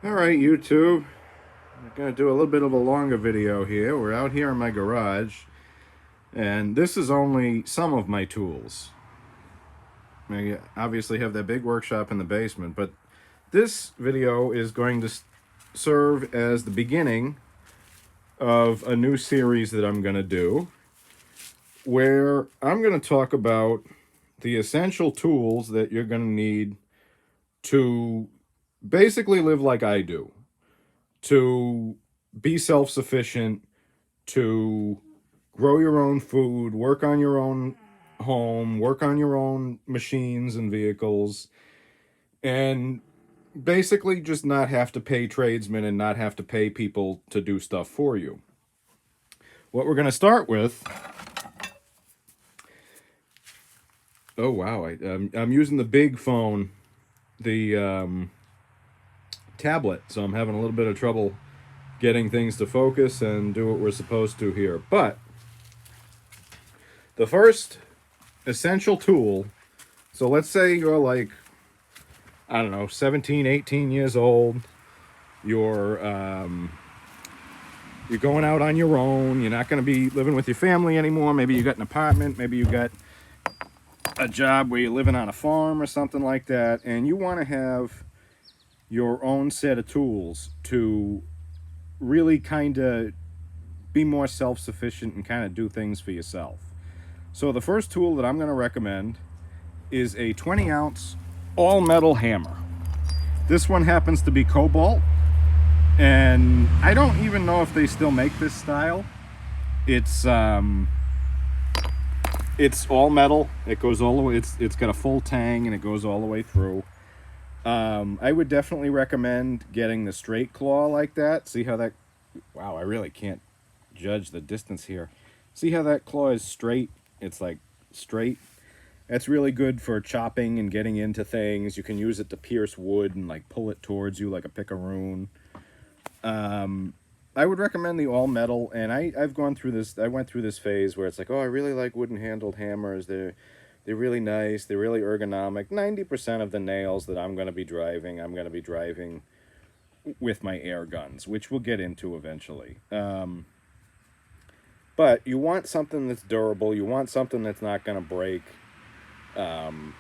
All right, YouTube. I'm going to do a little bit of a longer video here. We're out here in my garage, and this is only some of my tools. I obviously have that big workshop in the basement, but this video is going to serve as the beginning of a new series that I'm going to do, where I'm going to talk about the essential tools that you're going to need to basically live like I do, to be self-sufficient, to grow your own food, work on your own home, work on your own machines and vehicles, and basically just not have to pay tradesmen and not have to pay people to do stuff for you. What we're going to start with. Oh, wow. I'm using the big phone, the tablet, so I'm having a little bit of trouble getting things to focus and do what we're supposed to here. But the first essential tool, so let's say you're like, I don't know, 17, 18 years old. You're you're going out on your own. You're not going to be living with your family anymore. Maybe you got an apartment. Maybe you got a job where you're living on a farm or something like that, and you want to have your own set of tools to really kind of be more self-sufficient and kind of do things for yourself. So the first tool that I'm going to recommend is a 20-ounce all-metal hammer. This one happens to be Cobalt, and I don't even know if they still make this style. It's all metal. It goes all the way. It's got a full tang and it goes all the way through. I would definitely recommend getting the straight claw like that. See how that? Wow, I really can't judge the distance here. See how that claw is straight? It's like straight. That's really good for chopping and getting into things. You can use it to pierce wood and like pull it towards you like a picaroon. I would recommend the all metal, and I've gone through this. I went through this phase where it's like, oh, I really like wooden handled hammers. They're really nice. They're really ergonomic. 90% of the nails that I'm going to be driving with my air guns, which we'll get into eventually. But you want something that's durable. You want something that's not going to break, and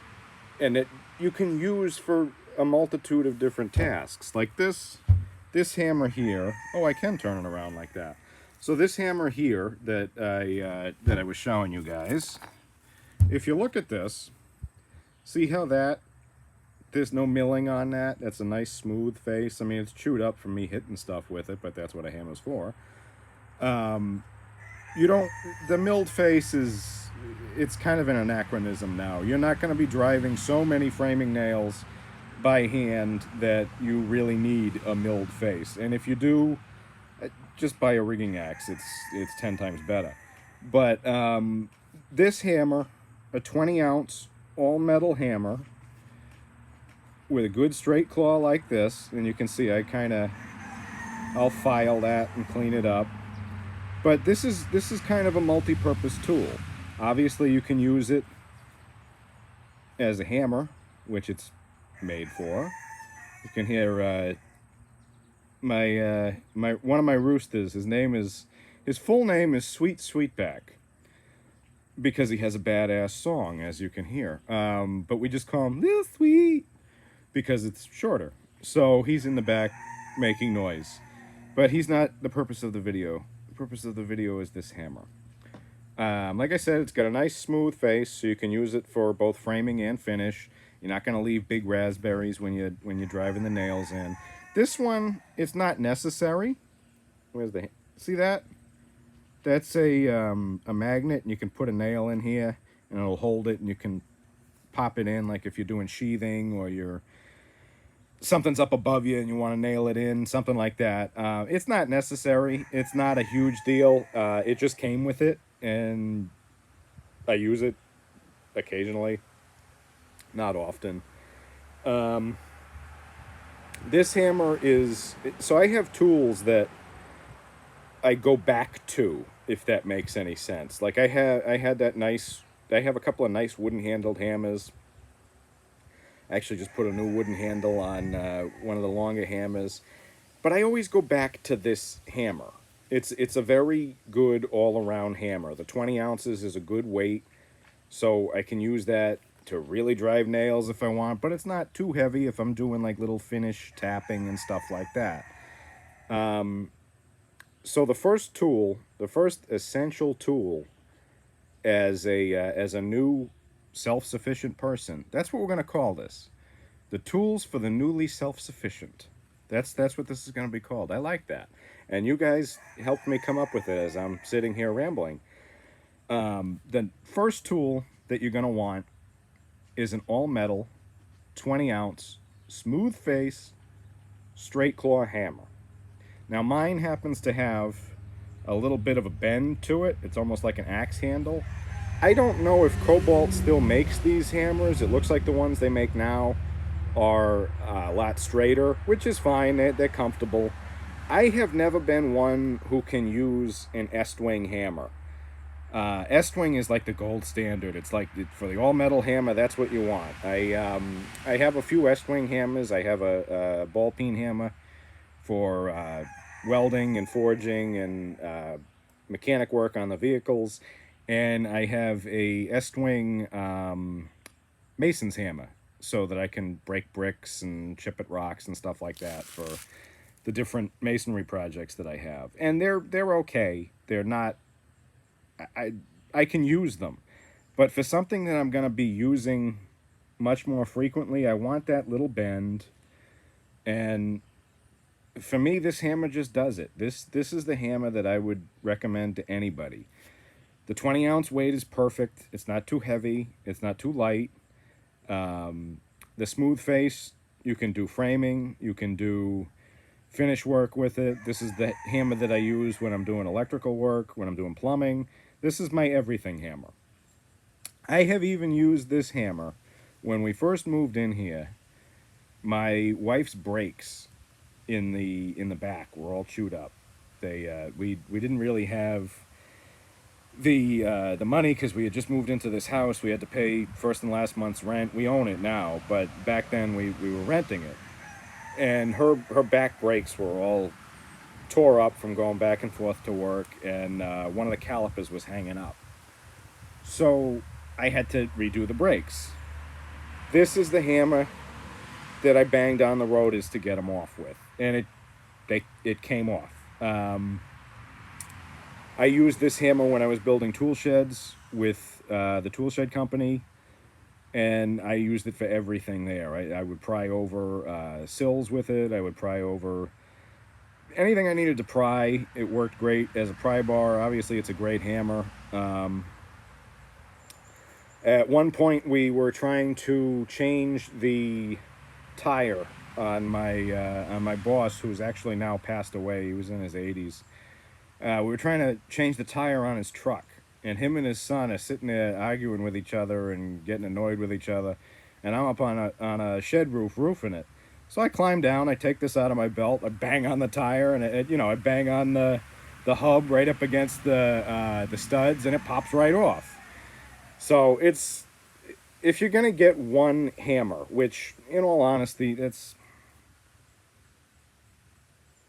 that you can use for a multitude of different tasks. Like this hammer here. Oh, I can turn it around like that. So this hammer here that I was showing you guys. If you look at this, see how there's no milling on that. That's a nice smooth face. I mean, it's chewed up from me hitting stuff with it, but that's what a hammer's for. You don't. The milled face it's kind of an anachronism now. You're not going to be driving so many framing nails by hand that you really need a milled face. And if you do, just buy a rigging axe. It's 10 times better. But this hammer, a 20-ounce all metal hammer with a good straight claw like this, and you can see I'll file that and clean it up. But this is kind of a multi-purpose tool. Obviously, you can use it as a hammer, which it's made for. You can hear my one of my roosters. His full name is Sweet Sweetback, because he has a badass song, as you can hear. But we just call him Lil Sweet because it's shorter. So he's in the back making noise, but he's not the purpose of the video. The purpose of the video is this hammer. Like I said, it's got a nice smooth face, so you can use it for both framing and finish. You're not going to leave big raspberries when you're driving the nails in. This one, it's not necessary. See that? That's a magnet, and you can put a nail in here, and it'll hold it, and you can pop it in, like if you're doing sheathing or something's up above you and you want to nail it in, something like that. It's not necessary. It's not a huge deal. It just came with it, and I use it occasionally, not often. This hammer is, so I have tools that I go back to, if that makes any sense. Like I have a couple of nice wooden handled hammers. I actually just put a new wooden handle on one of the longer hammers. But I always go back to this hammer. It's a very good all around hammer. The 20 ounces is a good weight, so I can use that to really drive nails if I want. But it's not too heavy if I'm doing like little finish tapping and stuff like that. So the first tool, the first essential tool as a new self-sufficient person, that's what we're going to call this. The tools for the newly self-sufficient. That's what this is going to be called. I like that. And you guys helped me come up with it as I'm sitting here rambling. The first tool that you're going to want is an all metal 20 ounce smooth face straight claw hammer. Now mine happens to have a little bit of a bend to it. It's almost like an axe handle. I don't know if Cobalt still makes these hammers. It looks like the ones they make now are a lot straighter, which is fine. They're comfortable. I have never been one who can use an Estwing hammer. Estwing is like the gold standard. It's like for the all metal hammer, that's what you want. I have a few Estwing hammers. I have a ball peen hammer for welding and forging and mechanic work on the vehicles, and I have a Estwing mason's hammer so that I can break bricks and chip at rocks and stuff like that for the different masonry projects that I have. And they're okay. They're not. I I can use them, but for something that I'm going to be using much more frequently, I want that little bend. And for me, this hammer just does it. This is the hammer that I would recommend to anybody. The 20-ounce weight is perfect. It's not too heavy. It's not too light. The smooth face, you can do framing. You can do finish work with it. This is the hammer that I use when I'm doing electrical work, when I'm doing plumbing. This is my everything hammer. I have even used this hammer when we first moved in here. My wife's brakes in the back were all chewed up. We didn't really have the money because we had just moved into this house. We had to pay first and last month's rent. We own it now, but back then we were renting it. And her back brakes were all tore up from going back and forth to work, and one of the calipers was hanging up. So I had to redo the brakes. This is the hammer that I banged on the road is to get them off with, and it came off. I used this hammer when I was building tool sheds with the tool shed company, and I used it for everything there. I would pry over sills with it. I would pry over anything I needed to pry. It worked great as a pry bar. Obviously, it's a great hammer. At one point, we were trying to change the tire on my boss, who's actually now passed away. He was in his 80s. We were trying to change the tire on his truck, and him and his son are sitting there arguing with each other and getting annoyed with each other. And I'm up on a shed roof roofing it. So I climb down. I take this out of my belt. I bang on the tire, and I bang on the hub right up against the studs, and it pops right off. So it's if you're gonna get one hammer, which in all honesty,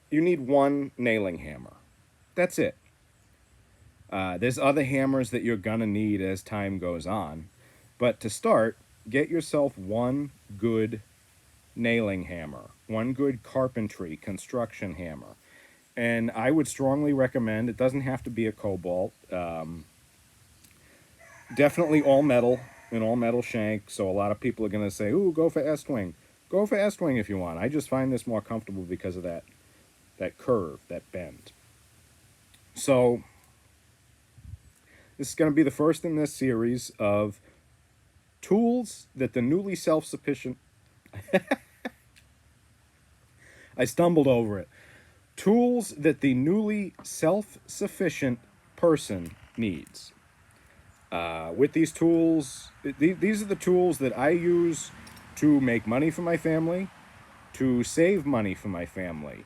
you need one nailing hammer. That's it. There's other hammers that you're gonna need as time goes on, but to start, get yourself one good nailing hammer, one good carpentry construction hammer. And I would strongly recommend, it doesn't have to be a Cobalt, definitely all metal, an all metal shank. So a lot of people are going to say, ooh, go for Estwing. Go for Estwing if you want. I just find this more comfortable because of that curve, that bend. So this is going to be the first in this series of tools that the newly self-sufficient I stumbled over it. Tools that the newly self-sufficient person needs. With these tools, these are the tools that I use to make money for my family, to save money for my family,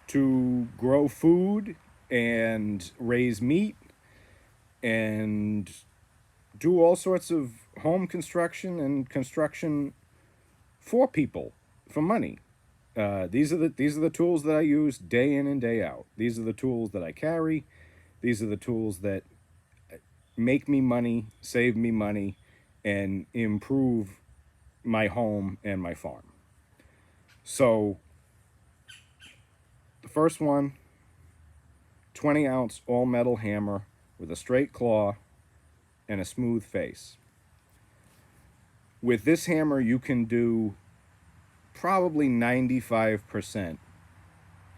to grow food and raise meat and do all sorts of home construction and construction for people, for money. These are the tools that I use day in and day out. These are the tools that I carry. These are the tools that make me money, save me money, and improve my home and my farm. So the first one, 20-ounce all metal hammer with a straight claw and a smooth face. With this hammer, you can do probably 95%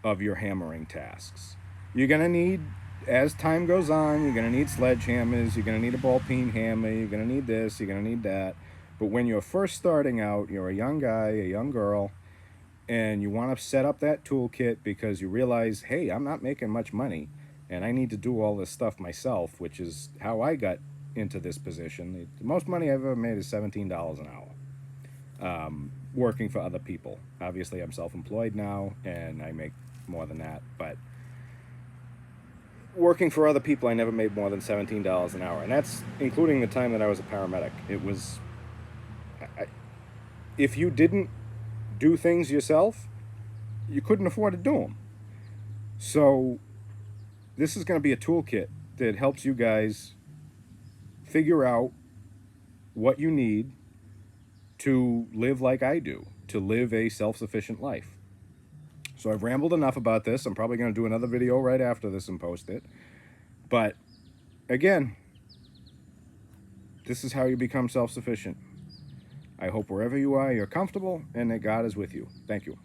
of your hammering tasks. You're going to need, as time goes on, you're going to need sledgehammers, you're going to need a ball peen hammer, you're going to need this, you're going to need that. But when you're first starting out, you're a young guy, a young girl, and you want to set up that toolkit because you realize, hey, I'm not making much money, and I need to do all this stuff myself, which is how I got into this position. The most money I've ever made is $17 an hour, working for other people. Obviously, I'm self-employed now, and I make more than that, but working for other people, I never made more than $17 an hour, and that's including the time that I was a paramedic. It was, if you didn't do things yourself, you couldn't afford to do them. So this is going to be a toolkit that helps you guys figure out what you need to live like I do, to live a self-sufficient life. So I've rambled enough about this. I'm probably going to do another video right after this and post it. But again, this is how you become self-sufficient. I hope wherever you are, you're comfortable and that God is with you. Thank you.